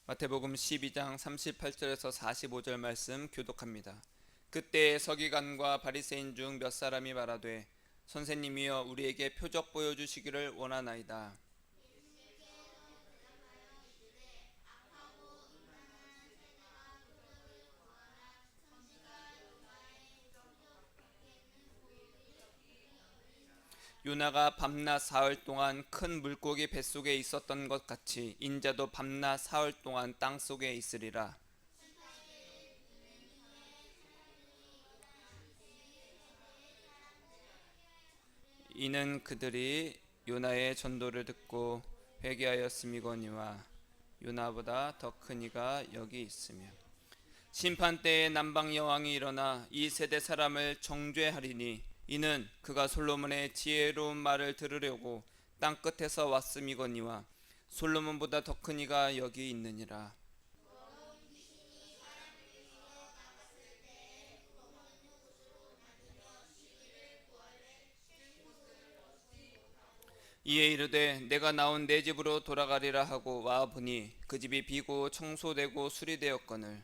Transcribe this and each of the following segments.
마태복음 12장 38절에서 45절 말씀 교독합니다. 그때 서기관과 바리새인 중 몇 사람이 말하되 선생님이여 우리에게 표적 보여주시기를 원하나이다. 요나가 밤낮 사흘 동안 큰 물고기 뱃속에 있었던 것 같이 인자도 밤낮 사흘 동안 땅속에 있으리라. 이는 그들이 요나의 전도를 듣고 회개하였음이거니와 요나보다 더 큰 이가 여기 있으며 심판 때에 남방 여왕이 일어나 이 세대 사람을 정죄하리니 이는 그가 솔로몬의 지혜로운 말을 들으려고 땅 끝에서 왔음이거니와 솔로몬보다 더 큰 이가 여기 있느니라. 이에 이르되 내가 나온 내 집으로 돌아가리라 하고 와보니 그 집이 비고 청소되고 수리되었거늘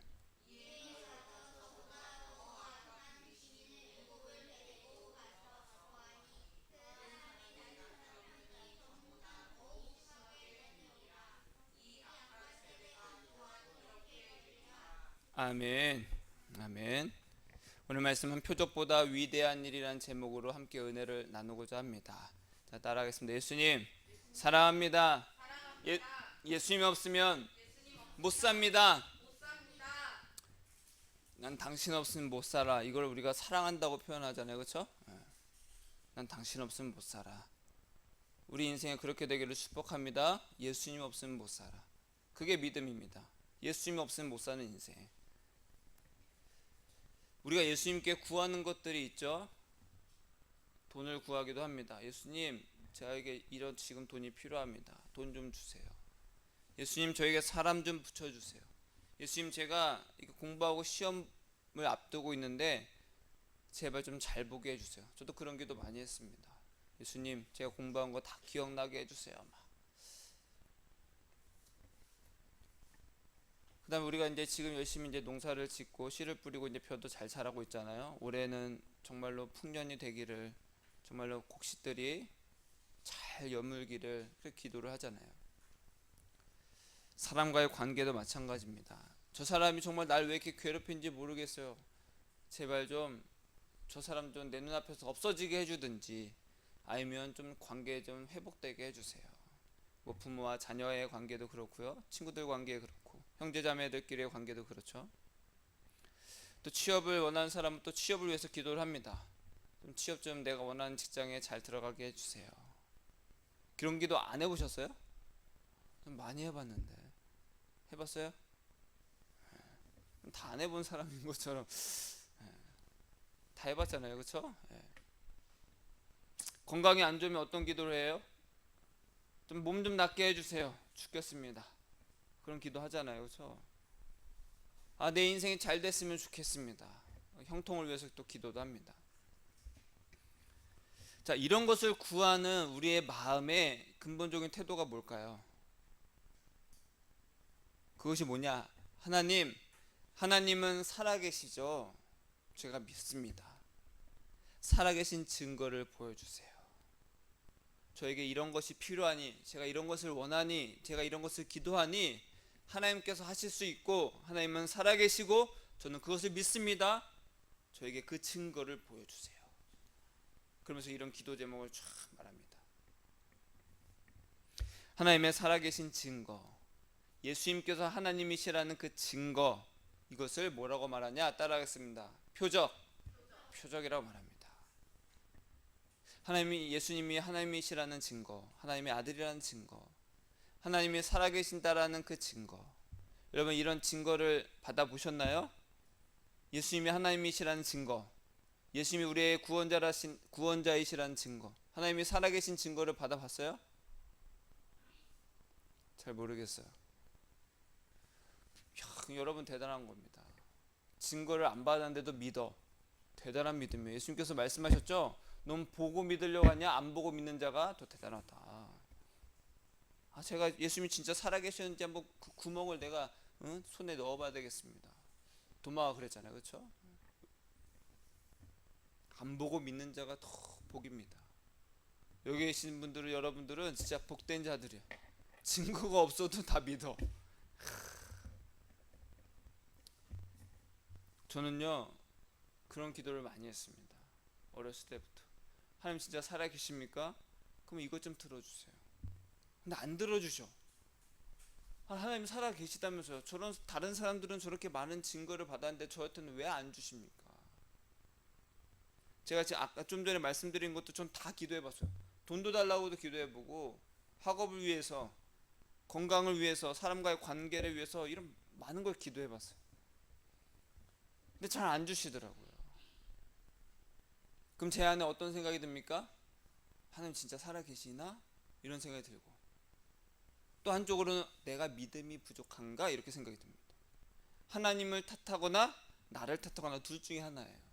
아멘. 아멘. 오늘 말씀은 표적보다 위대한 일이라는 제목으로 함께 은혜를 나누고자 합니다. 자, 따라하겠습니다. 예수님 사랑합니다. 예수님 없으면 못 삽니다. 난 당신 없으면 못 살아. 이걸 우리가 사랑한다고 표현하잖아요. 그렇죠? 난 당신 없으면 못 살아. 우리 인생에 그렇게 되기를 축복합니다. 예수님 없으면 못 살아. 그게 믿음입니다. 예수님 없으면 못 사는 인생. 우리가 예수님께 구하는 것들이 있죠. 돈을 구하기도 합니다. 예수님 저에게 이런 지금 돈이 필요합니다. 돈 좀 주세요. 예수님 저에게 사람 좀 붙여주세요. 예수님 제가 공부하고 시험을 앞두고 있는데 제발 좀 잘 보게 해주세요. 저도 그런 기도 많이 했습니다. 예수님 제가 공부한 거 다 기억나게 해주세요. 그다음에 우리가 이제 지금 열심히 이제 농사를 짓고 씨를 뿌리고 이제 벼도 잘 자라고 있잖아요. 올해는 정말로 풍년이 되기를, 정말로 곡식들이 잘 여물기를 그렇게 기도를 하잖아요. 사람과의 관계도 마찬가지입니다. 저 사람이 정말 날 왜 이렇게 괴롭히는지 모르겠어요. 제발 좀 저 사람 좀 내 눈앞에서 없어지게 해주든지 아니면 좀 관계 좀 회복되게 해주세요. 뭐 부모와 자녀의 관계도 그렇고요. 친구들 관계 그렇고 형제자매들끼리의 관계도 그렇죠. 또 취업을 원하는 사람은 또 취업을 위해서 기도를 합니다. 좀 취업 좀 내가 원하는 직장에 잘 들어가게 해주세요. 그런 기도 안 해보셨어요? 좀 많이 해봤는데. 해봤어요? 다 안 해본 사람인 것처럼 다 해봤잖아요. 그렇죠? 건강이 안 좋으면 어떤 기도를 해요? 좀 몸 좀 낫게 해주세요. 죽겠습니다. 그런 기도 하잖아요. 그렇죠? 아, 내 인생이 잘 됐으면 좋겠습니다. 형통을 위해서 또 기도도 합니다. 자, 이런 것을 구하는 우리의 마음의 근본적인 태도가 뭘까요? 그것이 뭐냐? 하나님은 살아계시죠? 제가 믿습니다. 살아계신 증거를 보여주세요. 저에게 이런 것이 필요하니, 제가 이런 것을 원하니, 제가 이런 것을 기도하니 하나님께서 하실 수 있고 하나님은 살아계시고 저는 그것을 믿습니다. 저에게 그 증거를 보여주세요. 그러면서 이런 기도 제목을 쫙 말합니다. 하나님의 살아계신 증거, 예수님께서 하나님이시라는 그 증거, 이것을 뭐라고 말하냐? 따라하겠습니다. 표적이라고 말합니다. 예수님이 하나님이시라는 증거, 하나님의 아들이라는 증거, 하나님이 살아계신다라는 그 증거. 여러분 이런 증거를 받아보셨나요? 예수님이 하나님이시라는 증거, 예수님이 우리의 구원자이시라는 증거, 하나님이 살아계신 증거를 받아봤어요? 잘 모르겠어요. 여러분 대단한 겁니다. 증거를 안 받았는데도 믿어. 대단한 믿음이에요. 예수님께서 말씀하셨죠? 넌 보고 믿으려고 하냐? 안 보고 믿는 자가 더 대단하다. 제가 예수님이 진짜 살아계셨는지 한번 그 구멍을 내가 손에 넣어봐야 되겠습니다. 도마가 그랬잖아요, 그렇죠? 안 보고 믿는 자가 더 복입니다. 여기 계신 분들은, 여러분들은 진짜 복된 자들이야. 증거가 없어도 다 믿어. 저는요 그런 기도를 많이 했습니다. 어렸을 때부터. 하나님 진짜 살아계십니까? 그럼 이것 좀 들어주세요. 근데 안 들어주셔. 하나님 살아계시다면서요. 저런 다른 사람들은 저렇게 많은 증거를 받았는데 저한테는 왜 안 주십니까? 제가 지금 아까 좀 전에 말씀드린 것도 전 다 기도해봤어요. 돈도 달라고도 기도해보고, 학업을 위해서, 건강을 위해서, 사람과의 관계를 위해서 이런 많은 걸 기도해봤어요. 근데 잘 안 주시더라고요. 그럼 제 안에 어떤 생각이 듭니까? 하나님 진짜 살아계시나? 이런 생각이 들고, 또 한쪽으로는 내가 믿음이 부족한가? 이렇게 생각이 듭니다. 하나님을 탓하거나 나를 탓하거나 둘 중에 하나예요.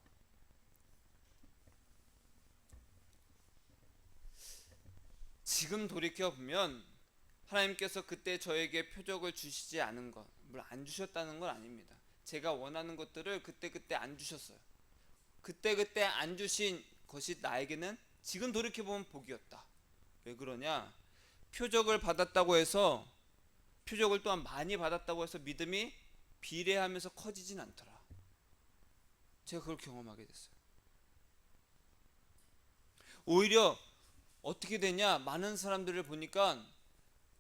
지금 돌이켜보면 하나님께서 그때 저에게 표적을 주시지 않은 것, 물론 안 주셨다는 건 아닙니다. 제가 원하는 것들을 그때그때 안 주셨어요. 그때그때 안 주신 것이 나에게는 지금 돌이켜보면 복이었다. 왜 그러냐? 표적을 받았다고 해서, 표적을 또한 많이 받았다고 해서 믿음이 비례하면서 커지진 않더라. 제가 그걸 경험하게 됐어요. 오히려 어떻게 되냐? 많은 사람들을 보니까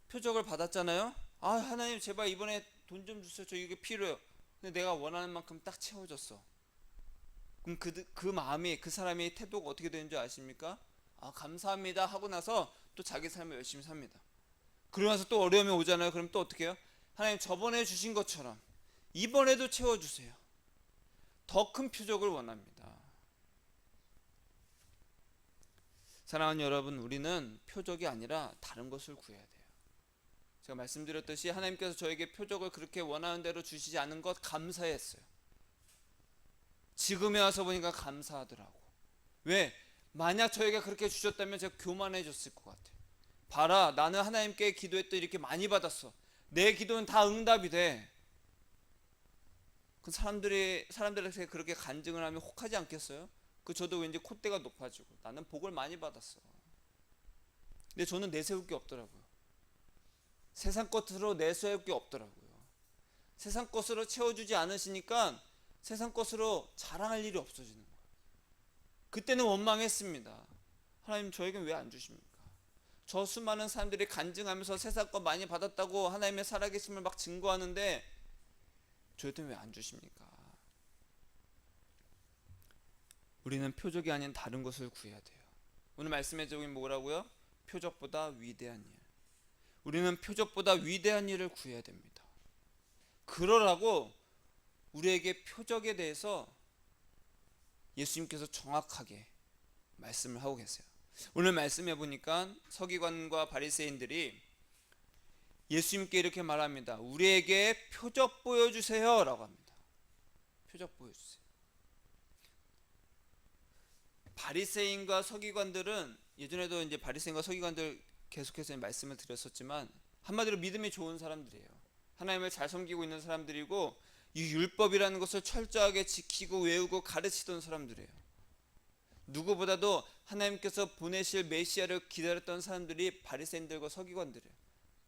표적을 받았잖아요. 하나님 제발 이번에 돈 좀 주세요. 저 이게 필요해요. 근데 내가 원하는 만큼 딱 채워졌어. 그럼 그 마음이, 그 사람의 태도가 어떻게 되는 줄 아십니까? 감사합니다 하고 나서 또 자기 삶을 열심히 삽니다. 그러고 나서 또 어려움이 오잖아요. 그럼 또 어떻게 해요? 하나님 저번에 주신 것처럼 이번에도 채워주세요. 더 큰 표적을 원합니다. 사랑하는 여러분, 우리는 표적이 아니라 다른 것을 구해야 돼요. 제가 말씀드렸듯이 하나님께서 저에게 표적을 그렇게 원하는 대로 주시지 않은 것 감사했어요. 지금에 와서 보니까 감사하더라고. 왜? 만약 저에게 그렇게 주셨다면 제가 교만해졌을 것 같아요. 봐라, 나는 하나님께 기도했더니 이렇게 많이 받았어. 내 기도는 다 응답이 돼. 그 사람들에게 그렇게 간증을 하면 혹하지 않겠어요? 저도 왠지 콧대가 높아지고, 나는 복을 많이 받았어. 근데 저는 내세울 게 없더라고요. 세상 것으로 내세울 게 없더라고요. 세상 것으로 채워주지 않으시니까 세상 것으로 자랑할 일이 없어지는 거예요. 그때는 원망했습니다. 하나님 저에겐 왜 안 주십니까? 저 수많은 사람들이 간증하면서 세상 것 많이 받았다고 하나님의 살아계심을 막 증거하는데 저한테는 왜 안 주십니까? 우리는 표적이 아닌 다른 것을 구해야 돼요. 오늘 말씀의 제목이 뭐라고요? 표적보다 위대한 일. 우리는 표적보다 위대한 일을 구해야 됩니다. 그러라고 우리에게 표적에 대해서 예수님께서 정확하게 말씀을 하고 계세요. 오늘 말씀해 보니까 서기관과 바리새인들이 예수님께 이렇게 말합니다. 우리에게 표적 보여주세요 라고 합니다. 표적 보여주세요. 바리새인과 서기관들은, 예전에도 이제 바리새인과 서기관들 계속해서 말씀을 드렸었지만, 한마디로 믿음이 좋은 사람들이에요. 하나님을 잘 섬기고 있는 사람들이고, 이 율법이라는 것을 철저하게 지키고 외우고 가르치던 사람들이에요. 누구보다도 하나님께서 보내실 메시아를 기다렸던 사람들이 바리새인들과 서기관들이에요.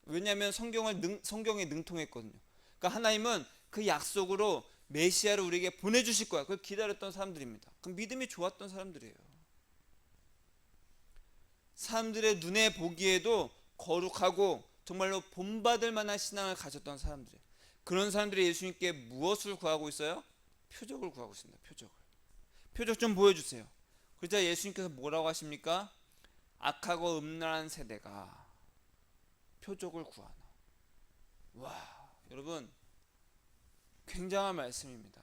왜냐하면 성경에 능통했거든요. 그러니까 하나님은 그 약속으로 메시아를 우리에게 보내주실 거야. 그걸 기다렸던 사람들입니다. 그럼 믿음이 좋았던 사람들이에요. 사람들의 눈에 보기에도 거룩하고 정말로 본받을 만한 신앙을 가졌던 사람들이에요. 그런 사람들이 예수님께 무엇을 구하고 있어요? 표적을 구하고 있습니다. 표적 좀 보여주세요. 그러자 예수님께서 뭐라고 하십니까? 악하고 음란한 세대가 표적을 구하나. 와, 여러분 굉장한 말씀입니다.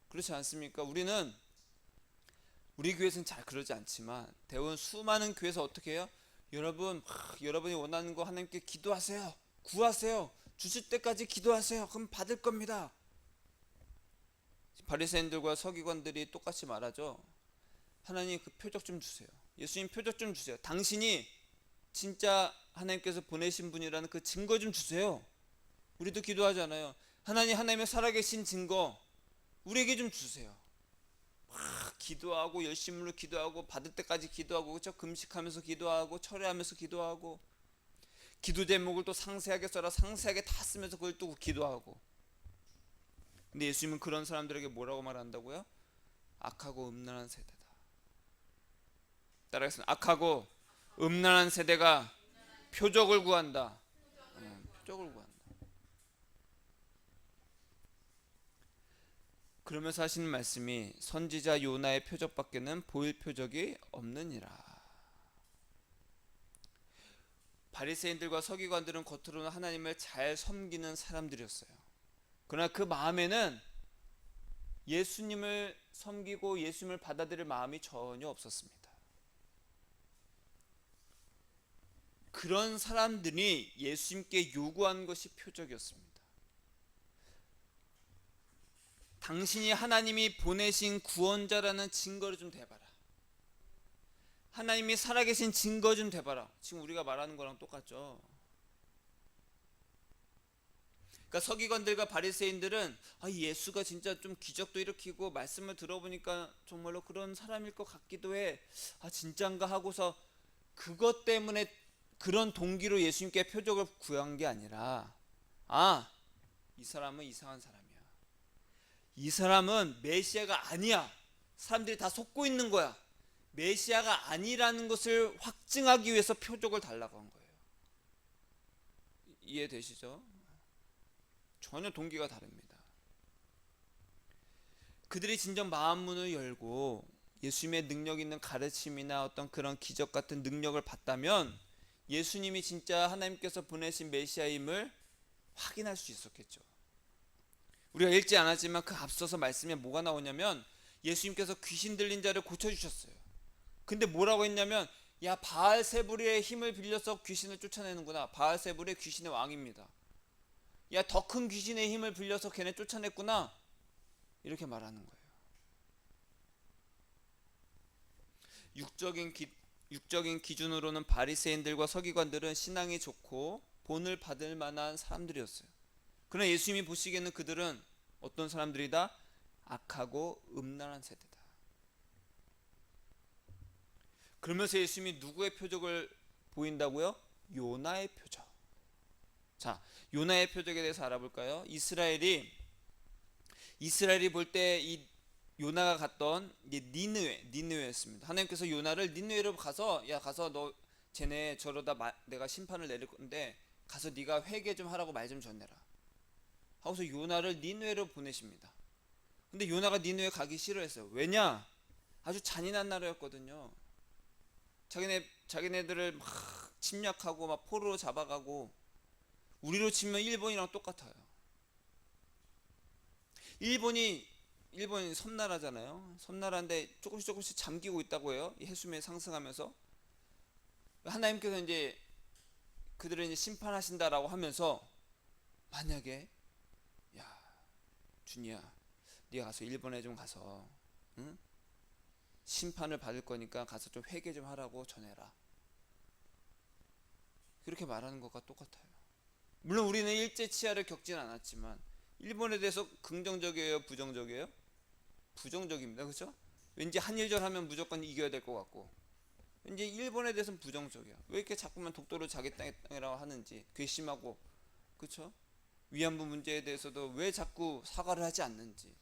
그렇지 않습니까? 우리 교회에서는 잘 그러지 않지만 대부분 수많은 교회에서 어떻게 해요? 여러분이 원하는 거 하나님께 기도하세요. 구하세요. 주실 때까지 기도하세요. 그럼 받을 겁니다. 바리새인들과 서기관들이 똑같이 말하죠. 하나님 그 표적 좀 주세요. 예수님 표적 좀 주세요. 당신이 진짜 하나님께서 보내신 분이라는 그 증거 좀 주세요. 우리도 기도하잖아요. 하나님의 살아계신 증거 우리에게 좀 주세요. 막 기도하고 열심으로 기도하고 받을 때까지 기도하고 그렇죠? 금식하면서 기도하고 철회하면서 기도하고 기도 제목을 또 상세하게 써라 상세하게 다 쓰면서 그걸 또 기도하고. 근데 예수님은 그런 사람들에게 뭐라고 말한다고요? 악하고 음란한 세대다. 따라하겠습니다. 악하고 음란한 세대가 표적을 구한다. 표적을 구한다. 그러면서 하시는 말씀이 선지자 요나의 표적밖에는 보일 표적이 없느니라. 바리새인들과 서기관들은 겉으로는 하나님을 잘 섬기는 사람들이었어요. 그러나 그 마음에는 예수님을 섬기고 예수님을 받아들일 마음이 전혀 없었습니다. 그런 사람들이 예수님께 요구한 것이 표적이었습니다. 당신이 하나님이 보내신 구원자라는 증거를 좀 대봐라. 하나님이 살아계신 증거 좀 대봐라. 지금 우리가 말하는 거랑 똑같죠. 그러니까 서기관들과 바리새인들은 예수가 진짜 좀 기적도 일으키고 말씀을 들어보니까 정말로 그런 사람일 것 같기도 해. 진짠가 하고서 그것 때문에 그런 동기로 예수님께 표적을 구한 게 아니라 이 사람은 이상한 사람이야. 이 사람은 메시아가 아니야. 사람들이 다 속고 있는 거야. 메시아가 아니라는 것을 확증하기 위해서 표적을 달라고 한 거예요. 이해되시죠? 전혀 동기가 다릅니다. 그들이 진정 마음 문을 열고 예수님의 능력 있는 가르침이나 어떤 그런 기적 같은 능력을 봤다면 예수님이 진짜 하나님께서 보내신 메시아임을 확인할 수 있었겠죠. 우리가 읽지 않았지만 그 앞서서 말씀에 뭐가 나오냐면 예수님께서 귀신 들린 자를 고쳐주셨어요. 근데 뭐라고 했냐면 바알세불의 힘을 빌려서 귀신을 쫓아내는구나. 바알세불의 귀신의 왕입니다. 더 큰 귀신의 힘을 빌려서 걔네 쫓아냈구나. 이렇게 말하는 거예요. 육적인 기준으로는 바리새인들과 서기관들은 신앙이 좋고 본을 받을 만한 사람들이었어요. 그러나 예수님이 보시기에는 그들은 어떤 사람들이다? 악하고 음란한 세대다. 그러면서 예수님이 누구의 표적을 보인다고요? 요나의 표적. 자, 요나의 표적에 대해서 알아볼까요? 이스라엘이 볼 때 이 요나가 갔던 니느웨였습니다. 하나님께서 요나를 니느웨로 가서 너 쟤네 저러다 내가 심판을 내릴 건데 가서 네가 회개 좀 하라고 말 좀 전해라 하고서 요나를 니느웨로 보내십니다. 근데 요나가 니느웨 가기 싫어했어요. 왜냐? 아주 잔인한 나라였거든요. 자기네들을 막 침략하고 막 포로로 잡아가고 우리로 치면 일본이랑 똑같아요. 일본이 섬나라잖아요. 섬나라인데 조금씩 잠기고 있다고 해요. 이 해수면이 상승하면서 하나님께서 이제 그들을 이제 심판하신다라고 하면서 만약에 준이야, 네가 가서 일본에 좀 가서 심판을 받을 거니까 가서 좀 회개 좀 하라고 전해라. 그렇게 말하는 것과 똑같아요. 물론 우리는 일제 치하를 겪진 않았지만 일본에 대해서 긍정적이에요, 부정적이에요? 부정적입니다. 그렇죠? 왠지 한일전 하면 무조건 이겨야 될 것 같고 왠지 일본에 대해서는 부정적이야. 왜 이렇게 자꾸만 독도를 자기 땅이라고 하는지 괘씸하고, 그렇죠? 위안부 문제에 대해서도 왜 자꾸 사과를 하지 않는지,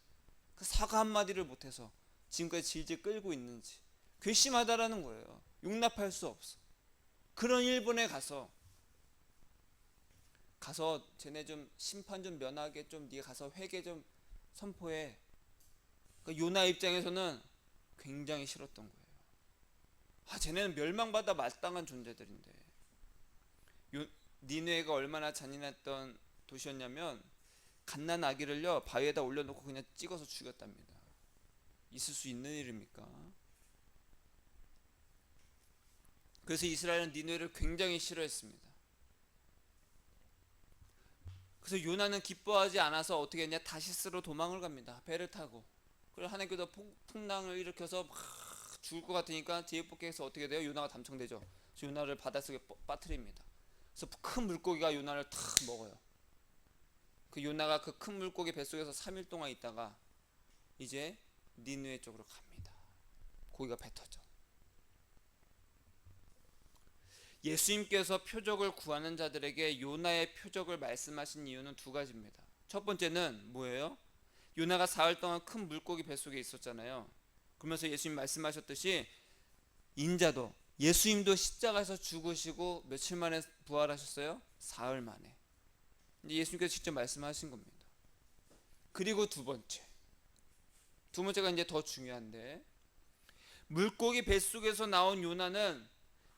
그 사과 한마디를 못해서 지금까지 질질 끌고 있는지 괘씸하다라는 거예요. 용납할 수 없어. 그런 일본에 가서 쟤네 좀 심판 좀 면하게 좀 네가 가서 회개 좀 선포해. 그러니까 요나 입장에서는 굉장히 싫었던 거예요. 쟤네는 멸망받아 마땅한 존재들인데. 니느웨가 얼마나 잔인했던 도시였냐면 갓난 아기를요 바위에다 올려놓고 그냥 찍어서 죽였답니다. 있을 수 있는 일입니까? 그래서 이스라엘은 니느웨를 굉장히 싫어했습니다. 그래서 요나는 기뻐하지 않아서 어떻게 했냐? 다시스로 도망을 갑니다. 배를 타고. 그래서 하나님께서 풍랑을 일으켜서 막 죽을 것 같으니까 제육볶이에서 어떻게 돼요? 요나가 담청되죠. 요나를 바닷속에 빠뜨립니다. 그래서 큰 물고기가 요나를 탁 먹어요. 그 요나가 그 큰 물고기 뱃속에서 3일 동안 있다가 이제 니느웨 쪽으로 갑니다. 고기가 뱉어져. 예수님께서 표적을 구하는 자들에게 요나의 표적을 말씀하신 이유는 두 가지입니다. 첫 번째는 뭐예요? 요나가 사흘 동안 큰 물고기 뱃속에 있었잖아요. 그러면서 예수님 말씀하셨듯이 인자도, 예수님도 십자가에서 죽으시고 며칠 만에 부활하셨어요? 사흘 만에. 예수님께서 직접 말씀하신 겁니다. 그리고 두 번째가 이제 더 중요한데, 물고기 뱃속에서 나온 요나는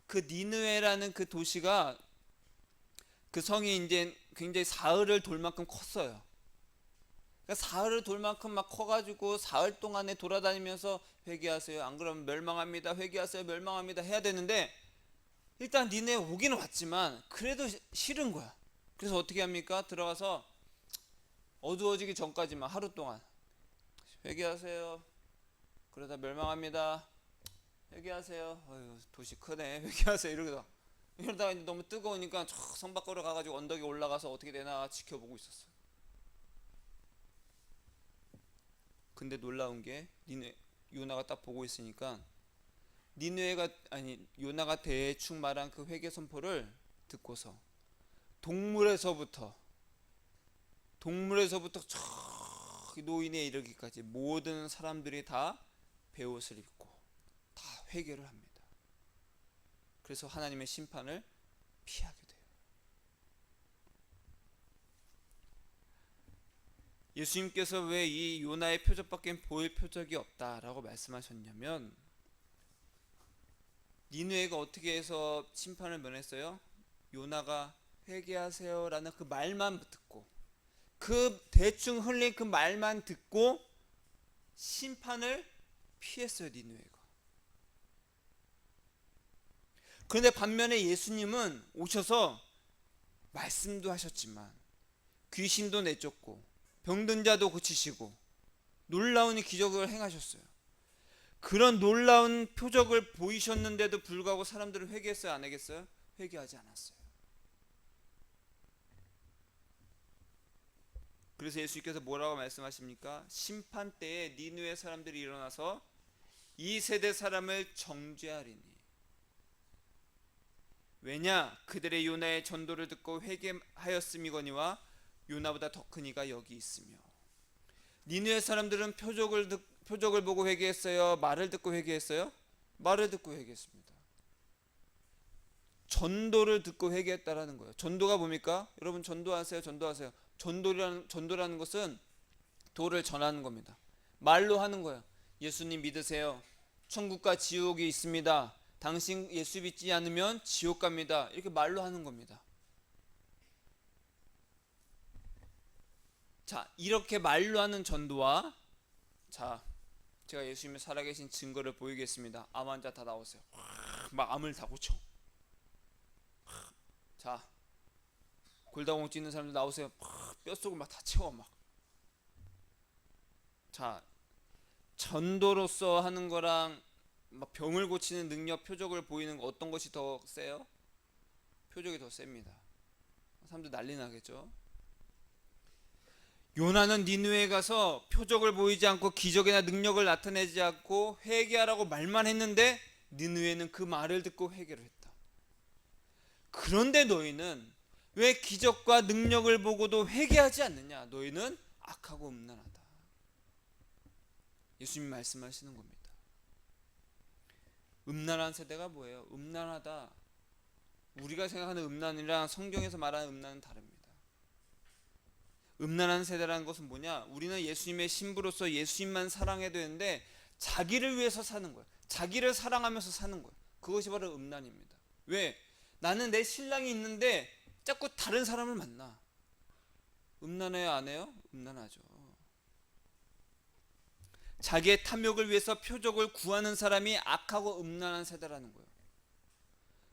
그 니느웨라는 그 도시가, 그 성이 이제 굉장히 사흘을 돌 만큼 컸어요. 그러니까 사흘을 돌 만큼 막 커가지고 사흘 동안에 돌아다니면서 회개하세요, 안 그러면 멸망합니다, 회개하세요, 멸망합니다 해야 되는데, 일단 니네 오기는 왔지만 그래도 싫은 거야. 그래서 어떻게 합니까? 들어가서 어두워지기 전까지만 하루 동안 회개하세요, 그러다 멸망합니다, 회개하세요, 어휴 도시 크네, 회개하세요, 이러다가 이제 너무 뜨거우니까 성 밖으로 가가지고 언덕에 올라가서 어떻게 되나 지켜보고 있었어요. 근데 놀라운 게 요나가 딱 보고 있으니까 요나가 대충 말한 그 회개 선포를 듣고서 동물에서부터 노인에 이르기까지 모든 사람들이 다 베옷을 입고 다 회개를 합니다. 그래서 하나님의 심판을 피하게 돼요. 예수님께서 왜 이 요나의 표적밖에 보일 표적이 없다라고 말씀하셨냐면, 니느웨가 어떻게 해서 심판을 면했어요? 요나가 회개하세요 라는 그 말만 듣고, 그 대충 흘린 그 말만 듣고 심판을 피했어요, 니느웨가. 그런데 반면에 예수님은 오셔서 말씀도 하셨지만 귀신도 내쫓고 병든 자도 고치시고 놀라운 기적을 행하셨어요. 그런 놀라운 표적을 보이셨는데도 불구하고 사람들은 회개했어요, 안 회개했어요? 회개하지 않았어요. 그래서 예수님께서 뭐라고 말씀하십니까? 심판 때에 니느웨 사람들이 일어나서 이 세대 사람을 정죄하리니, 왜냐 그들의 요나의 전도를 듣고 회개하였음이거니와 요나보다 더 큰 이가 여기 있으며. 니느웨 사람들은 표적을 보고 회개했어요? 말을 듣고 회개했어요? 말을 듣고 회개했습니다. 전도를 듣고 회개했다라는 거예요. 전도가 뭡니까? 여러분 전도하세요. 전도라는 것은 도를 전하는 겁니다. 말로 하는 거예요. 예수님 믿으세요, 천국과 지옥이 있습니다, 당신 예수 믿지 않으면 지옥 갑니다, 이렇게 말로 하는 겁니다. 자, 이렇게 말로 하는 전도와, 자 제가 예수님의 살아계신 증거를 보이겠습니다. 암 환자 다 나오세요. 막 암을 다 고쳐. 자, 골다공증 있는 사람들 나오세요. 뼛속을 막 다 채워 막. 자, 전도로서 하는 거랑 막 병을 고치는 능력, 표적을 보이는 거, 어떤 것이 더 세요? 표적이 더 셉니다. 사람들 난리 나겠죠. 요나는 니느웨에 가서 표적을 보이지 않고 기적이나 능력을 나타내지 않고 회개하라고 말만 했는데 니느웨는 그 말을 듣고 회개를 했다. 그런데 너희는 왜 기적과 능력을 보고도 회개하지 않느냐? 너희는 악하고 음란하다. 예수님이 말씀하시는 겁니다. 음란한 세대가 뭐예요? 음란하다. 우리가 생각하는 음란이랑 성경에서 말하는 음란은 다릅니다. 음란한 세대라는 것은 뭐냐? 우리는 예수님의 신부로서 예수님만 사랑해야 되는데 자기를 위해서 사는 거예요. 자기를 사랑하면서 사는 거예요. 그것이 바로 음란입니다. 왜? 나는 내 신랑이 있는데 자꾸 다른 사람을 만나. 음란해요, 안 해요? 음란하죠. 자기의 탐욕을 위해서 표적을 구하는 사람이 악하고 음란한 세대라는 거예요.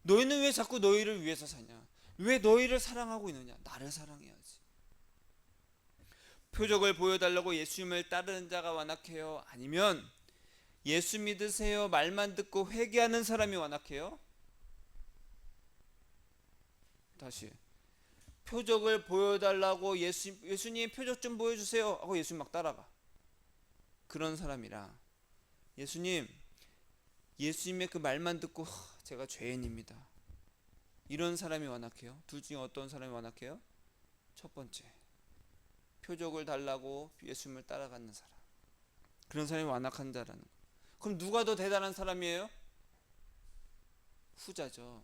너희는 왜 자꾸 너희를 위해서 사냐? 왜 너희를 사랑하고 있느냐? 나를 사랑해야지. 표적을 보여달라고 예수님을 따르는 자가 완악해요? 아니면 예수 믿으세요 말만 듣고 회개하는 사람이 완악해요? 다시 표적을 보여달라고 예수님 표적 좀 보여주세요 하고 예수님 막 따라가. 그런 사람이랑 예수님의 그 말만 듣고 제가 죄인입니다, 이런 사람이 완악해요? 둘 중에 어떤 사람이 완악해요? 첫 번째, 표적을 달라고 예수님을 따라가는 사람. 그런 사람이 완악한 자라는 거예요. 그럼 누가 더 대단한 사람이에요? 후자죠.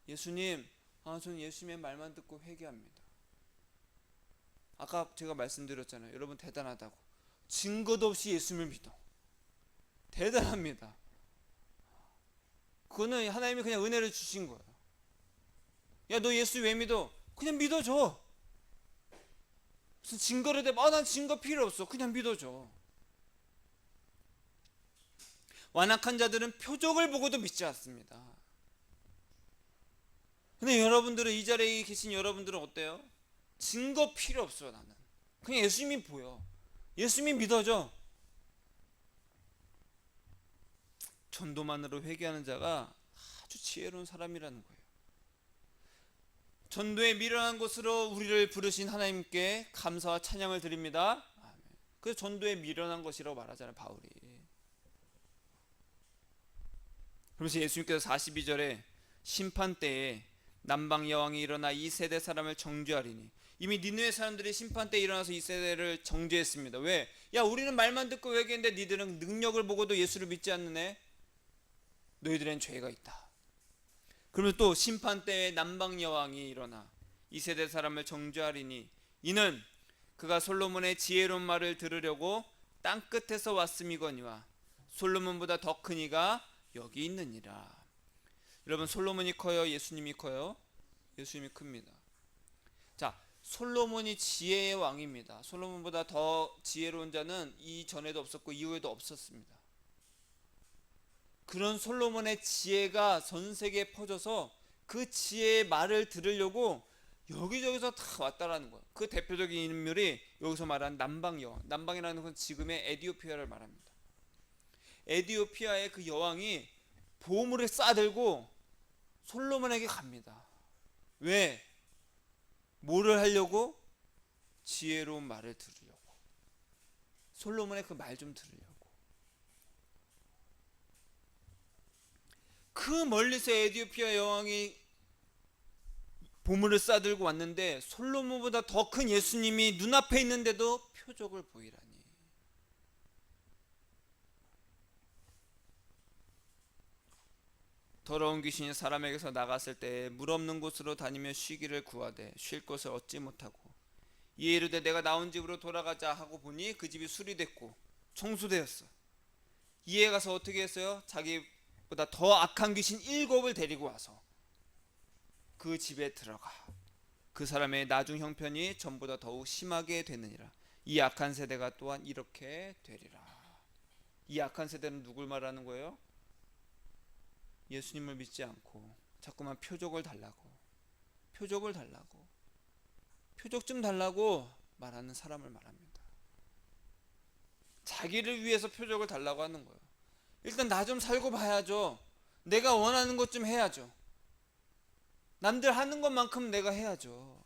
예수님, 저는 예수님의 말만 듣고 회개합니다. 아까 제가 말씀드렸잖아요. 여러분 대단하다고. 증거도 없이 예수님을 믿어. 대단합니다. 그거는 하나님이 그냥 은혜를 주신 거예요. 야, 너 예수 왜 믿어? 그냥 믿어줘. 무슨 증거를 대? 난 증거 필요 없어. 그냥 믿어줘. 완악한 자들은 표적을 보고도 믿지 않습니다. 근데 여러분들은, 이 자리에 계신 여러분들은 어때요? 증거 필요 없어요. 나는 그냥 예수님이 보여. 예수님이 믿어져. 전도만으로 회개하는 자가 아주 지혜로운 사람이라는 거예요. 전도에 미련한 것으로 우리를 부르신 하나님께 감사와 찬양을 드립니다. 아멘. 그래서 전도에 미련한 것이라고 말하잖아요, 바울이. 그래서 예수님께서 42절에 심판 때에 남방 여왕이 일어나 이 세대 사람을 정죄하리니, 이미 니느웨 사람들이 심판 때 일어나서 이 세대를 정죄했습니다. 왜? 야, 우리는 말만 듣고 회개했는데 니들은 능력을 보고도 예수를 믿지 않느네. 너희들엔 죄가 있다. 그러면 또 심판 때에 남방 여왕이 일어나 이 세대 사람을 정죄하리니, 이는 그가 솔로몬의 지혜로운 말을 들으려고 땅 끝에서 왔음이거니와 솔로몬보다 더 큰 이가 여기 있느니라. 여러분, 솔로몬이 커요? 예수님이 커요? 예수님이 큽니다. 자, 솔로몬이 지혜의 왕입니다. 솔로몬보다 더 지혜로운 자는 이전에도 없었고 이후에도 없었습니다. 그런 솔로몬의 지혜가 전 세계에 퍼져서 그 지혜의 말을 들으려고 여기저기서 다 왔다라는 거예요. 그 대표적인 인물이 여기서 말한 남방 여왕. 남방이라는 건 지금의 에티오피아를 말합니다. 에티오피아의 그 여왕이 보물을 싸들고 솔로몬에게 갑니다. 왜? 뭐를 하려고? 지혜로운 말을 들으려고. 솔로몬의 그 말 좀 들으려고. 그 멀리서 에티오피아 여왕이 보물을 싸들고 왔는데 솔로몬보다 더 큰 예수님이 눈앞에 있는데도 표적을 보이라니. 더러운 귀신이 사람에게서 나갔을 때 물 없는 곳으로 다니며 쉬기를 구하되 쉴 곳을 얻지 못하고, 이에 이르되 내가 나온 집으로 돌아가자 하고 보니 그 집이 수리됐고 청소되었어. 이에 가서 어떻게 했어요? 자기보다 더 악한 귀신 7을 데리고 와서 그 집에 들어가 그 사람의 나중 형편이 전보다 더욱 심하게 되느니라. 이 악한 세대가 또한 이렇게 되리라. 이 악한 세대는 누굴 말하는 거예요? 예수님을 믿지 않고 자꾸만 표적을 달라고 표적 좀 달라고 말하는 사람을 말합니다. 자기를 위해서 표적을 달라고 하는 거예요. 일단 나 좀 살고 봐야죠. 내가 원하는 것 좀 해야죠. 남들 하는 것만큼 내가 해야죠.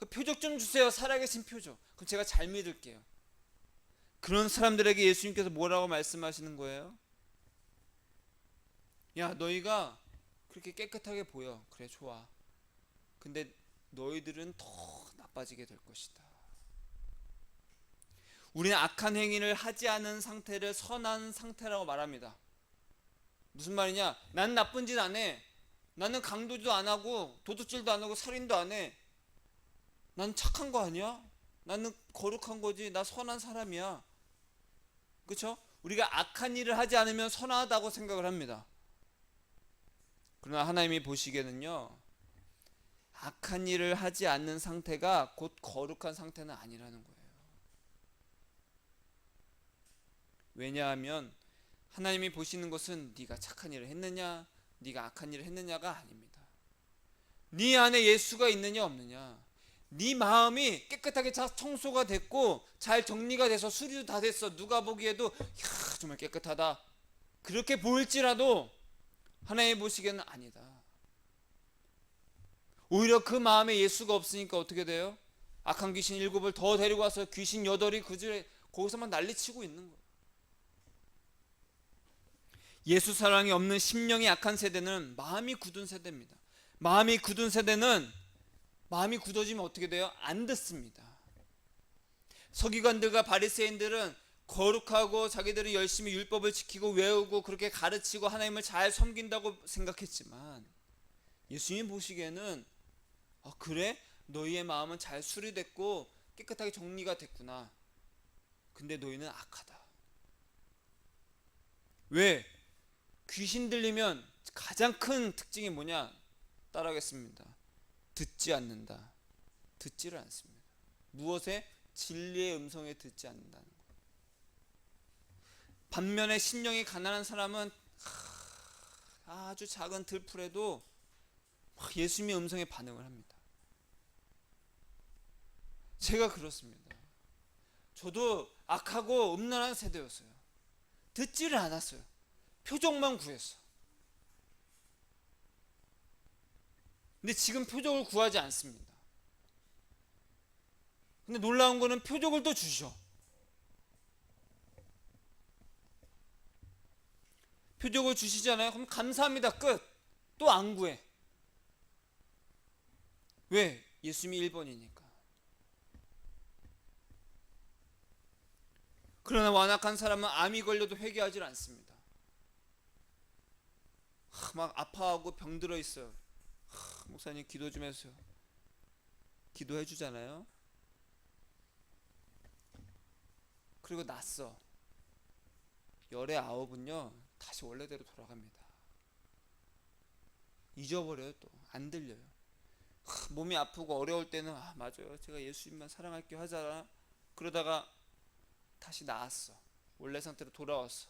그 표적 좀 주세요. 살아계신 표적. 그럼 제가 잘 믿을게요. 그런 사람들에게 예수님께서 뭐라고 말씀하시는 거예요? 야, 너희가 그렇게 깨끗하게 보여. 그래, 좋아. 근데 너희들은 더 나빠지게 될 것이다. 우리는 악한 행위를 하지 않은 상태를 선한 상태라고 말합니다. 무슨 말이냐? 난 나쁜 짓 안 해. 나는 강도도 안 하고 도둑질도 안 하고 살인도 안 해. 난 착한 거 아니야? 나는 거룩한 거지. 나 선한 사람이야. 그렇죠? 우리가 악한 일을 하지 않으면 선하다고 생각을 합니다. 그러나 하나님이 보시기에는요, 악한 일을 하지 않는 상태가 곧 거룩한 상태는 아니라는 거예요. 왜냐하면 하나님이 보시는 것은 네가 착한 일을 했느냐, 네가 악한 일을 했느냐가 아닙니다. 네 안에 예수가 있느냐 없느냐, 네 마음이 깨끗하게 청소가 됐고 잘 정리가 돼서 수리도 다 됐어. 누가 보기에도 야, 정말 깨끗하다 그렇게 보일지라도 하나님 보시기에는 아니다. 오히려 그 마음에 예수가 없으니까 어떻게 돼요? 악한 귀신 7을 더 데리고 와서 귀신 8이 거기서 막 난리치고 있는 거예요. 예수 사랑이 없는 심령이 약한 세대는 마음이 굳은 세대입니다. 마음이 굳은 세대는 마음이 굳어지면 어떻게 돼요? 안 듣습니다. 서기관들과 바리새인들은 거룩하고 자기들은 열심히 율법을 지키고 외우고 그렇게 가르치고 하나님을 잘 섬긴다고 생각했지만 예수님 보시기에는 그래? 너희의 마음은 잘 수리됐고 깨끗하게 정리가 됐구나. 근데 너희는 악하다. 왜? 귀신 들리면 가장 큰 특징이 뭐냐? 따라하겠습니다. 듣지 않는다. 듣지를 않습니다. 무엇에? 진리의 음성에 듣지 않는다는 것. 반면에 심령이 가난한 사람은 아주 작은 들풀에도 예수님의 음성에 반응을 합니다. 제가 그렇습니다. 저도 악하고 음란한 세대였어요. 듣지를 않았어요. 표적만 구했어. 근데 지금 표적을 구하지 않습니다. 근데 놀라운 거는 표적을 또 주셔. 표적을 주시잖아요. 그럼 감사합니다. 끝. 또 안 구해. 왜? 예수님이 1번이니까. 그러나 완악한 사람은 암이 걸려도 회개하지 않습니다. 막 아파하고 병들어 있어요. 목사님 기도 좀 해주세요. 기도해 주잖아요. 그리고 낫어. 열의 9은요 다시 원래대로 돌아갑니다. 잊어버려요. 또 안 들려요. 몸이 아프고 어려울 때는 맞아요. 제가 예수님만 사랑할게요 하잖아. 그러다가 다시 나았어. 원래 상태로 돌아왔어.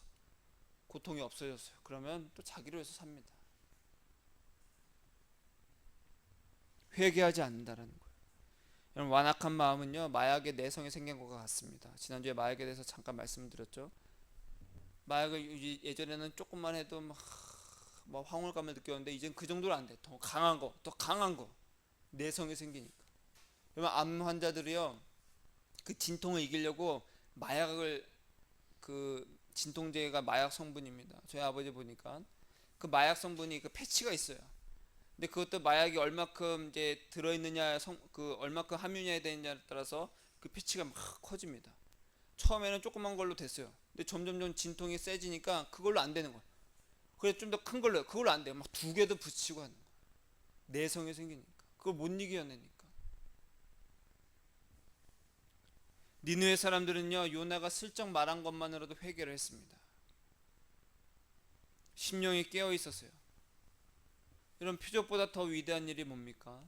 고통이 없어졌어요. 그러면 또 자기로 해서 삽니다. 회개하지 않는다라는 거예요. 여러분, 완악한 마음은요 마약의 내성이 생긴 것과 같습니다. 지난주에 마약에 대해서 잠깐 말씀드렸죠. 마약을 예전에는 조금만 해도 막 황홀감을 느꼈는데 이젠 그 정도는 안 돼. 더 강한 거, 더 강한 거. 내성이 생기니까. 여러분, 암 환자들이요 그 진통을 이기려고 마약을 진통제가 마약 성분입니다. 저희 아버지 보니까 그 마약 성분이 그 패치가 있어요. 근데 그것도 마약이 얼마큼 이제 들어있느냐, 얼마큼 함유냐에 되느냐에 따라서 그 패치가 막 커집니다. 처음에는 조그만 걸로 됐어요. 근데 점점점 진통이 세지니까 그걸로 안 되는 거예요. 그래서 좀 더 큰 걸로 해요. 그걸로 안 돼요. 막 2개도 붙이고 하는 거예요. 내성이 생기니까. 그걸 못 이겨내니까. 니느웨 사람들은요 요나가 슬쩍 말한 것만으로도 회개를 했습니다. 심령이 깨어 있었어요. 이런 표적보다 더 위대한 일이 뭡니까?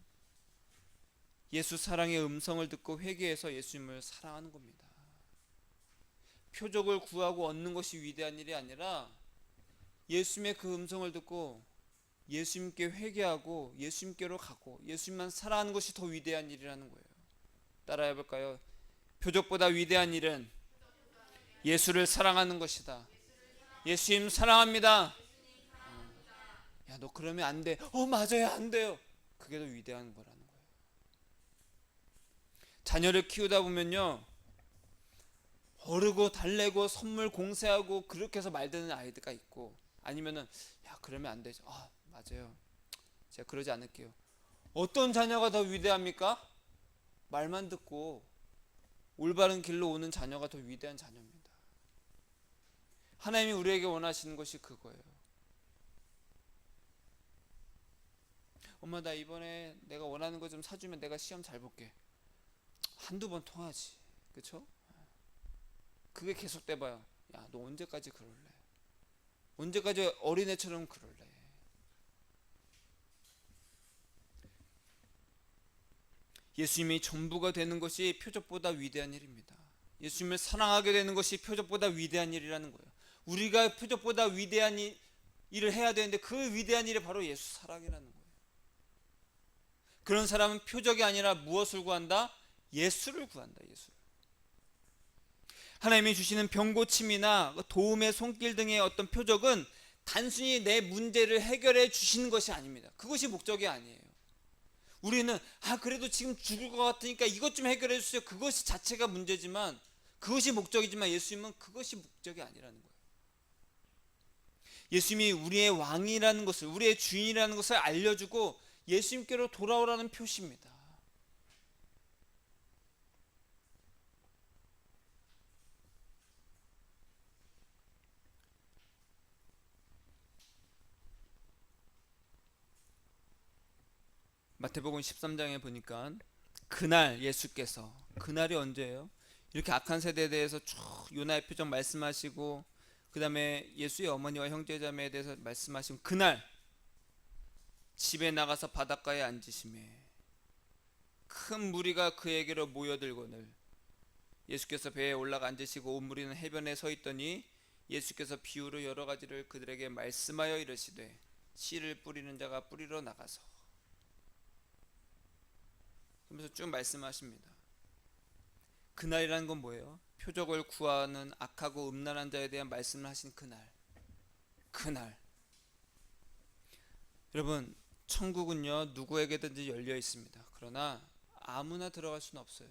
예수 사랑의 음성을 듣고 회개해서 예수님을 사랑하는 겁니다. 표적을 구하고 얻는 것이 위대한 일이 아니라 예수님의 그 음성을 듣고 예수님께 회개하고 예수님께로 가고 예수님만 사랑하는 것이 더 위대한 일이라는 거예요. 따라해 볼까요? 표적보다 위대한 일은 예수를 사랑하는 것이다. 예수님 사랑합니다. 야, 너 그러면 안 돼. 맞아요, 안 돼요. 그게 더 위대한 거라는 거예요. 자녀를 키우다 보면요 어르고 달래고 선물 공세하고 그렇게 해서 말드는 아이들가 있고, 아니면은 야 그러면 안 되죠. 맞아요, 제가 그러지 않을게요. 어떤 자녀가 더 위대합니까? 말만 듣고 올바른 길로 오는 자녀가 더 위대한 자녀입니다. 하나님이 우리에게 원하시는 것이 그거예요. 엄마, 나 이번에 내가 원하는 거 좀 사주면 내가 시험 잘 볼게. 한두 번 통하지, 그쵸? 그게 계속돼봐요. 야, 너 언제까지 그럴래? 언제까지 어린애처럼 그럴래? 예수님이 전부가 되는 것이 표적보다 위대한 일입니다. 예수님을 사랑하게 되는 것이 표적보다 위대한 일이라는 거예요. 우리가 표적보다 위대한 일을 해야 되는데 그 위대한 일이 바로 예수 사랑이라는 거예요. 그런 사람은 표적이 아니라 무엇을 구한다? 예수를 구한다. 예수를. 하나님이 주시는 병고침이나 도움의 손길 등의 어떤 표적은 단순히 내 문제를 해결해 주시는 것이 아닙니다. 그것이 목적이 아니에요. 우리는 그래도 지금 죽을 것 같으니까 이것 좀 해결해 주세요. 그것이 자체가 문제지만, 그것이 목적이지만 예수님은 그것이 목적이 아니라는 거예요. 예수님이 우리의 왕이라는 것을, 우리의 주인이라는 것을 알려주고 예수님께로 돌아오라는 표시입니다. 마태복음 13장에 보니까 그날 예수께서, 그날이 언제예요? 이렇게 악한 세대에 대해서 쭉 요나의 표적 말씀하시고, 그 다음에 예수의 어머니와 형제자매에 대해서 말씀하시고, 그날 집에 나가서 바닷가에 앉으심에 큰 무리가 그에게로 모여들거늘 예수께서 배에 올라가 앉으시고 온 무리는 해변에 서 있더니 예수께서 비유로 여러 가지를 그들에게 말씀하여 이르시되 씨를 뿌리는 자가 뿌리러 나가서, 그러면서 쭉 말씀하십니다. 그날이라는 건 뭐예요? 표적을 구하는 악하고 음란한 자에 대한 말씀을 하신 그날. 여러분, 천국은요 누구에게든지 열려 있습니다. 그러나 아무나 들어갈 수는 없어요.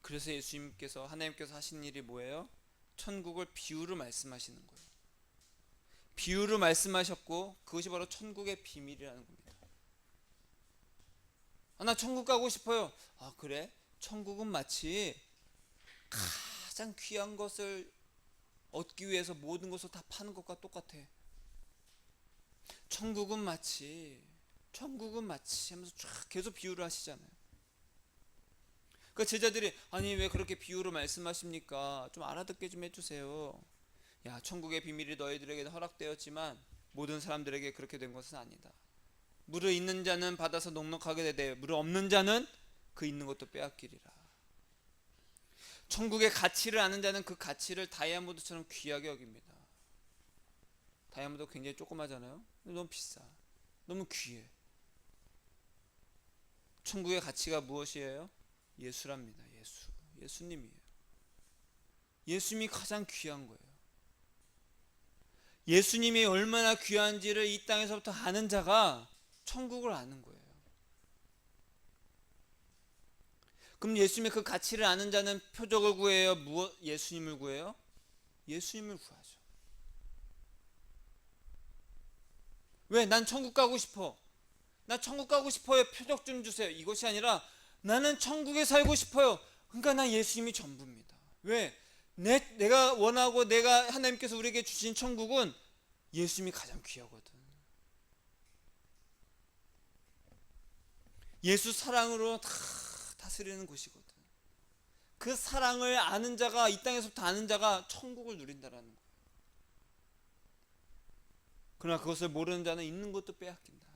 그래서 예수님께서, 하나님께서 하신 일이 뭐예요? 천국을 비유로 말씀하시는 거예요. 비유로 말씀하셨고, 그것이 바로 천국의 비밀이라는 겁니다. 나 천국 가고 싶어요. 그래? 천국은 마치 가장 귀한 것을 얻기 위해서 모든 것을 다 파는 것과 똑같아. 천국은 마치 하면서 쫙 계속 비유를 하시잖아요. 그 제자들이 왜 그렇게 비유로 말씀하십니까? 좀 알아듣게 좀 해주세요. 천국의 비밀이 너희들에게 허락되었지만 모든 사람들에게 그렇게 된 것은 아니다. 물을 있는 자는 받아서 넉넉하게 되되 물을 없는 자는 그 있는 것도 빼앗기리라. 천국의 가치를 아는 자는 그 가치를 다이아몬드처럼 귀하게 여깁니다. 다이아몬드 굉장히 조그마잖아요. 너무 비싸, 너무 귀해. 천국의 가치가 무엇이에요? 예수랍니다. 예수님이에요. 예수님이 가장 귀한 거예요. 예수님이 얼마나 귀한지를 이 땅에서부터 아는 자가 천국을 아는 거예요. 그럼 예수님의 그 가치를 아는 자는 표적을 구해요? 예수님을 구해요? 예수님을 구하죠. 왜? 난 천국 가고 싶어. 나 천국 가고 싶어요. 표적 좀 주세요. 이것이 아니라 나는 천국에 살고 싶어요. 그러니까 난 예수님이 전부입니다. 왜? 내가 원하고 내가 하나님께서 우리에게 주신 천국은 예수님이 가장 귀하거든. 예수 사랑으로 다 다스리는 곳이거든. 그 사랑을 아는 자가, 이 땅에서부터 아는 자가 천국을 누린다라는 거예요. 그러나 그것을 모르는 자는 있는 것도 빼앗긴다.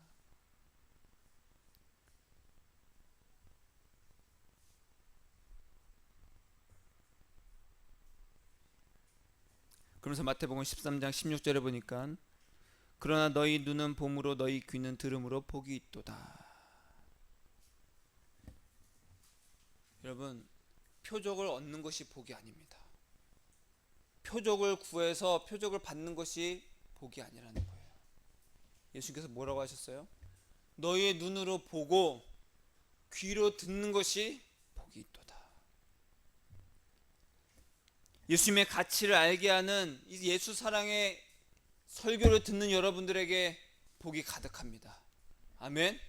그러면서 마태복음 13장 16절에 보니까 그러나 너희 눈은 봄으로 너희 귀는 들음으로 복이 있도다. 여러분, 표적을 얻는 것이 복이 아닙니다. 표적을 구해서 표적을 받는 것이 복이 아니라는 거예요. 예수님께서 뭐라고 하셨어요? 너희의 눈으로 보고 귀로 듣는 것이 복이 있도다. 예수님의 가치를 알게 하는 이 예수 사랑의 설교를 듣는 여러분들에게 복이 가득합니다. 아멘.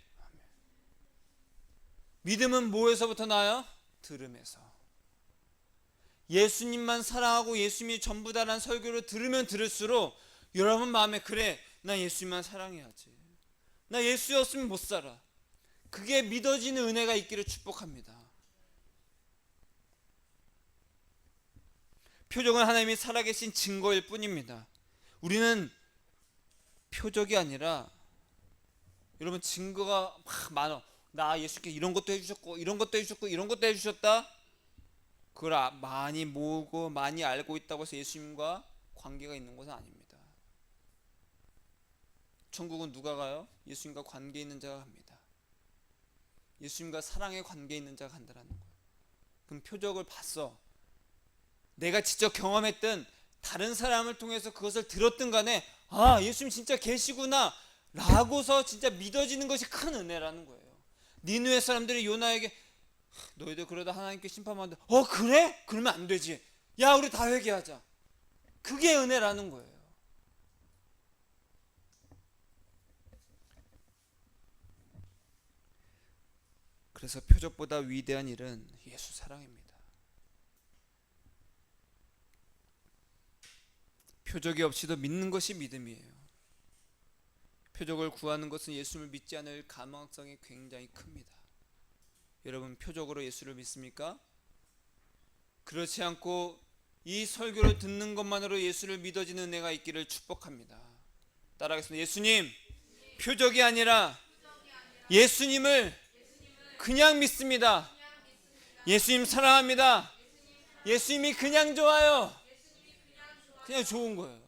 믿음은 뭐에서부터 나요? 들음에서. 예수님만 사랑하고 예수님이 전부다라는 설교를 들으면 들을수록 여러분 마음에, 그래, 나 예수님만 사랑해야지, 나 예수였으면 못 살아, 그게 믿어지는 은혜가 있기를 축복합니다. 표적은 하나님이 살아계신 증거일 뿐입니다. 우리는 표적이 아니라, 여러분, 증거가 막 많아. 나 예수께 이런 것도 해주셨고 이런 것도 해주셨고 이런 것도 해주셨다. 그걸 많이 모으고 많이 알고 있다고 해서 예수님과 관계가 있는 것은 아닙니다. 천국은 누가 가요? 예수님과 관계 있는 자가 갑니다. 예수님과 사랑의 관계 있는 자가 간다라는 거예요. 그럼 표적을 봤어, 내가 직접 경험했든 다른 사람을 통해서 그것을 들었든 간에 예수님 진짜 계시구나 라고서 진짜 믿어지는 것이 큰 은혜라는 거예요. 니느웨 사람들이 요나에게 너희들 그러다 하나님께 심판받는다. 그래? 그러면 안 되지. 야, 우리 다 회개하자. 그게 은혜라는 거예요. 그래서 표적보다 위대한 일은 예수 사랑입니다. 표적이 없이도 믿는 것이 믿음이에요. 표적을 구하는 것은 예수를 믿지 않을 가망성이 굉장히 큽니다. 여러분, 표적으로 예수를 믿습니까? 그렇지 않고 이 설교를 듣는 것만으로 예수를 믿어지는 은혜가 있기를 축복합니다. 따라하겠습니다. 예수님, 표적이 아니라 예수님을 그냥 믿습니다. 예수님 사랑합니다. 예수님이 그냥 좋아요. 그냥 좋은 거예요.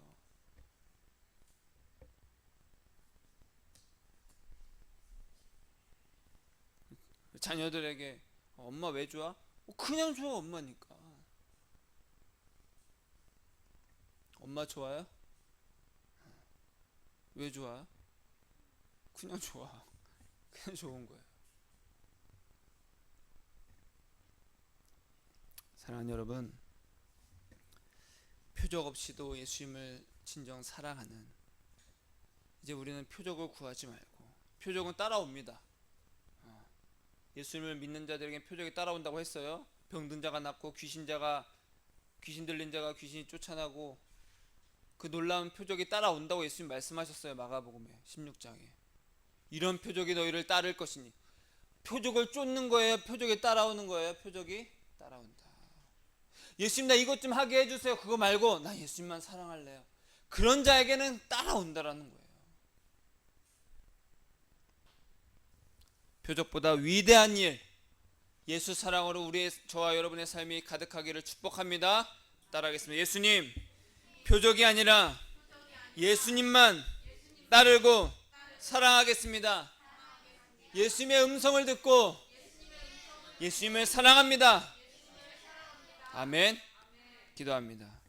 자녀들에게 엄마 왜 좋아? 그냥 좋아, 엄마니까. 엄마 좋아요? 왜 좋아요? 그냥 좋아. 그냥 좋은 거예요. 사랑하는 여러분, 표적 없이도 예수님을 진정 사랑하는, 이제 우리는 표적을 구하지 말고, 표적은 따라옵니다. 예수님을 믿는 자들에게 표적이 따라온다고 했어요. 병든 자가 낫고 귀신 들린 자가 귀신이 쫓아나고, 그 놀라운 표적이 따라온다고 예수님 말씀하셨어요. 마가복음에 16장에. 이런 표적이 너희를 따를 것이니. 표적을 쫓는 거예요? 표적이 따라오는 거예요? 표적이 따라온다. 예수님, 나 이것 좀 하게 해주세요. 그거 말고 나 예수님만 사랑할래요. 그런 자에게는 따라온다라는 거예요. 표적보다 위대한 일, 예수 사랑으로 저와 여러분의 삶이 가득하기를 축복합니다. 따라하겠습니다. 예수님, 표적이 아니라 예수님만 따르고 사랑하겠습니다. 예수님의 음성을 듣고 예수님을 사랑합니다. 아멘. 기도합니다.